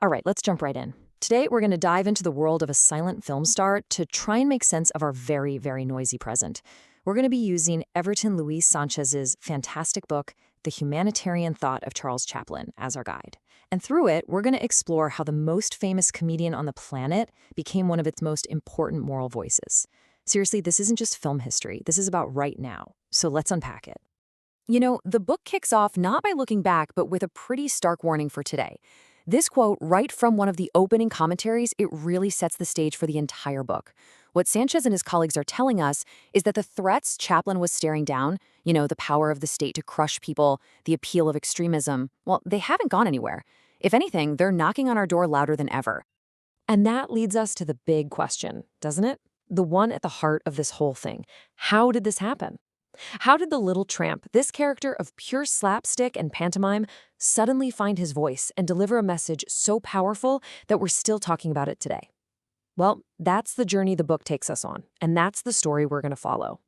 All right, let's jump right in. Today, we're going to dive into the world of a silent film star to try and make sense of our very, very noisy present. We're going to be using Everton Luis Sanchez's fantastic book, The Humanitarian Thought of Charles Chaplin, as our guide. And through it, we're going to explore how the most famous comedian on the planet became one of its most important moral voices. Seriously, this isn't just film history. This is about right now. So let's unpack it. You know, the book kicks off not by looking back, but with a pretty stark warning for today. This quote, right from one of the opening commentaries, it really sets the stage for the entire book. What Sanchez and his colleagues are telling us is that the threats Chaplin was staring down, the power of the state to crush people, the appeal of extremism, well, they haven't gone anywhere. If anything, they're knocking on our door louder than ever. And that leads us to the big question, doesn't it? The one at the heart of this whole thing. How did this happen? How did the little tramp, this character of pure slapstick and pantomime, suddenly find his voice and deliver a message so powerful that we're still talking about it today? Well, that's the journey the book takes us on, and that's the story we're going to follow.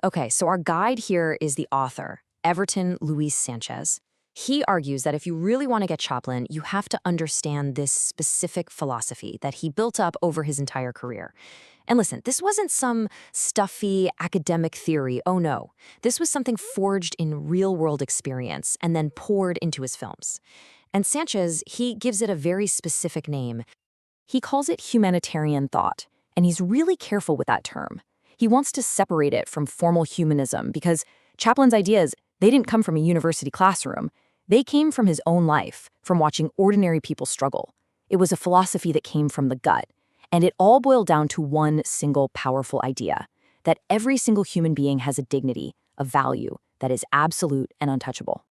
Okay, so our guide here is the author, Everton Luis Sanchez. He argues that if you really want to get Chaplin, you have to understand this specific philosophy that he built up over his entire career. And listen, this wasn't some stuffy academic theory, oh no. This was something forged in real-world experience and then poured into his films. And Sanchez, he gives it a very specific name. He calls it humanitarian thought, and he's really careful with that term. He wants to separate it from formal humanism because Chaplin's ideas, they didn't come from a university classroom. They came from his own life, from watching ordinary people struggle. It was a philosophy that came from the gut. And it all boiled down to one single powerful idea, that every single human being has a dignity, a value that is absolute and untouchable.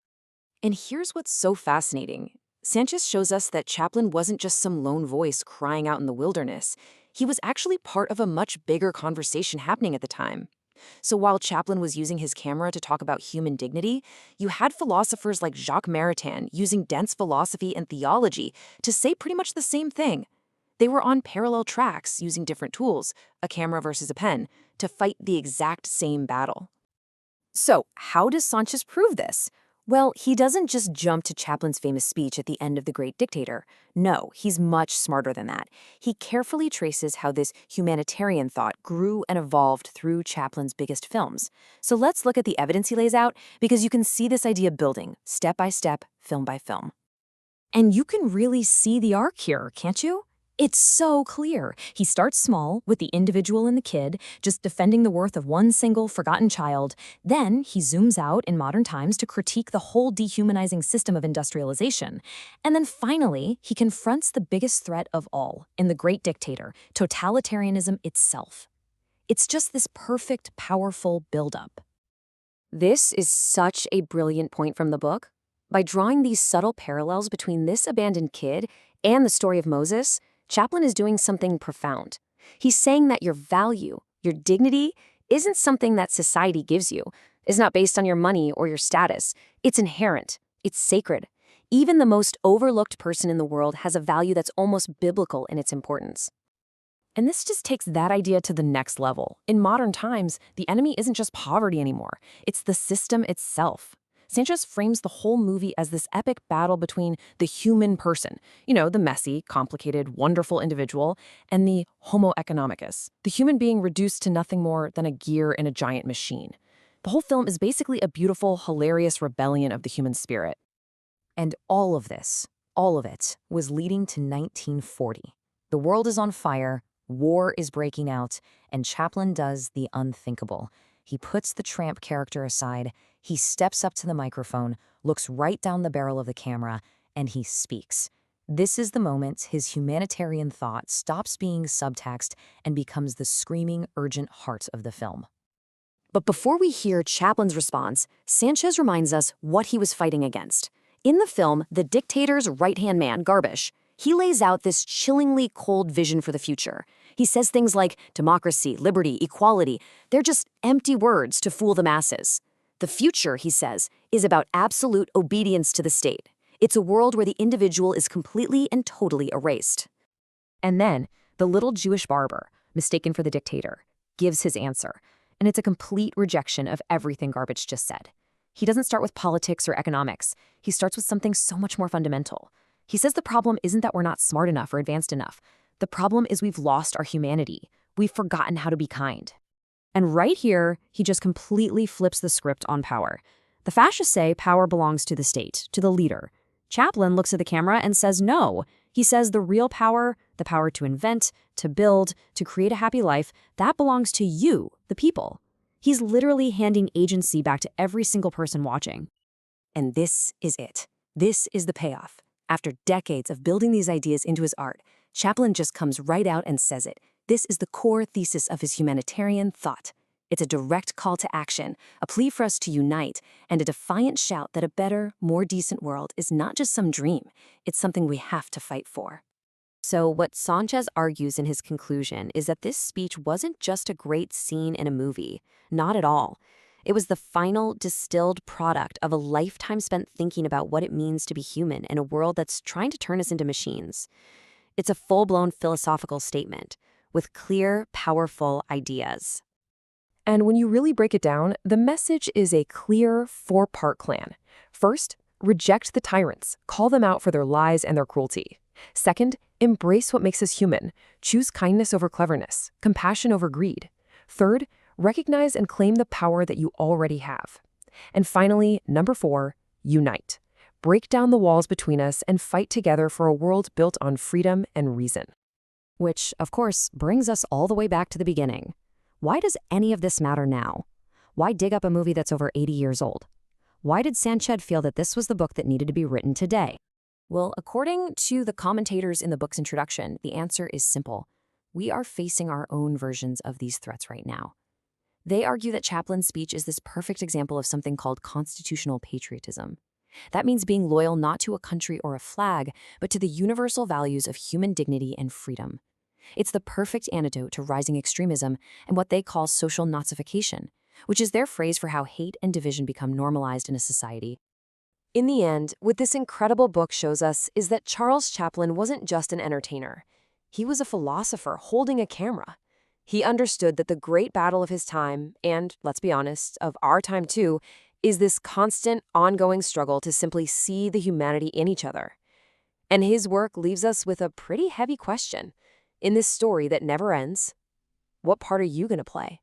And here's what's so fascinating. Sanchez shows us that Chaplin wasn't just some lone voice crying out in the wilderness. He was actually part of a much bigger conversation happening at the time. So while Chaplin was using his camera to talk about human dignity, you had philosophers like Jacques Maritain using dense philosophy and theology to say pretty much the same thing. They were on parallel tracks using different tools, a camera versus a pen, to fight the exact same battle. So, how does Sanchez prove this? Well, he doesn't just jump to Chaplin's famous speech at the end of The Great Dictator. No, he's much smarter than that. He carefully traces how this humanitarian thought grew and evolved through Chaplin's biggest films. So let's look at the evidence he lays out, because you can see this idea building, step by step, film by film. And you can really see the arc here, can't you? It's so clear. He starts small, with the individual and the kid, just defending the worth of one single forgotten child. Then he zooms out in modern times to critique the whole dehumanizing system of industrialization. And then finally, he confronts the biggest threat of all, in The Great Dictator, totalitarianism itself. It's just this perfect, powerful buildup. This is such a brilliant point from the book. By drawing these subtle parallels between this abandoned kid and the story of Moses, Chaplin is doing something profound. He's saying that your value, your dignity, isn't something that society gives you. It's not based on your money or your status. It's inherent. It's sacred. Even the most overlooked person in the world has a value that's almost biblical in its importance. And this just takes that idea to the next level. In modern times, the enemy isn't just poverty anymore. It's the system itself. Sanchez frames the whole movie as this epic battle between the human person, the messy, complicated, wonderful individual, and the homo economicus, the human being reduced to nothing more than a gear in a giant machine. The whole film is basically a beautiful, hilarious rebellion of the human spirit. And all of it, was leading to 1940. The world is on fire, war is breaking out, and Chaplin does the unthinkable. He puts the tramp character aside, he steps up to the microphone, looks right down the barrel of the camera, and he speaks. This is the moment his humanitarian thought stops being subtext and becomes the screaming, urgent heart of the film. But before we hear Chaplin's response, Sanchez reminds us what he was fighting against. In the film, the dictator's right-hand man, Garbish, he lays out this chillingly cold vision for the future. He says things like democracy, liberty, equality. They're just empty words to fool the masses. The future, he says, is about absolute obedience to the state. It's a world where the individual is completely and totally erased. And then, the little Jewish barber, mistaken for the dictator, gives his answer. And it's a complete rejection of everything Garbage just said. He doesn't start with politics or economics. He starts with something so much more fundamental. He says the problem isn't that we're not smart enough or advanced enough. The problem is we've lost our humanity. We've forgotten how to be kind. And right here, he just completely flips the script on power. The fascists say power belongs to the state, to the leader. Chaplin looks at the camera and says no. He says the real power, the power to invent, to build, to create a happy life, that belongs to you, the people. He's literally handing agency back to every single person watching. And this is it. This is the payoff. After decades of building these ideas into his art, Chaplin just comes right out and says it. This is the core thesis of his humanitarian thought. It's a direct call to action, a plea for us to unite, and a defiant shout that a better, more decent world is not just some dream, it's something we have to fight for. So what Sanchez argues in his conclusion is that this speech wasn't just a great scene in a movie. Not at all. It was the final, distilled product of a lifetime spent thinking about what it means to be human in a world that's trying to turn us into machines. It's a full-blown philosophical statement with clear, powerful ideas. And when you really break it down, the message is a clear four-part plan. First, reject the tyrants, call them out for their lies and their cruelty. Second, embrace what makes us human, choose kindness over cleverness, compassion over greed. Third, recognize and claim the power that you already have. And finally, number 4, unite. Break down the walls between us and fight together for a world built on freedom and reason. Which, of course, brings us all the way back to the beginning. Why does any of this matter now? Why dig up a movie that's over 80 years old? Why did Sanchez feel that this was the book that needed to be written today? Well, according to the commentators in the book's introduction, the answer is simple. We are facing our own versions of these threats right now. They argue that Chaplin's speech is this perfect example of something called constitutional patriotism. That means being loyal not to a country or a flag, but to the universal values of human dignity and freedom. It's the perfect antidote to rising extremism and what they call social Nazification, which is their phrase for how hate and division become normalized in a society. In the end, what this incredible book shows us is that Charles Chaplin wasn't just an entertainer. He was a philosopher holding a camera. He understood that the great battle of his time, and, let's be honest, of our time too, is this constant, ongoing struggle to simply see the humanity in each other. And his work leaves us with a pretty heavy question. In this story that never ends, what part are you going to play?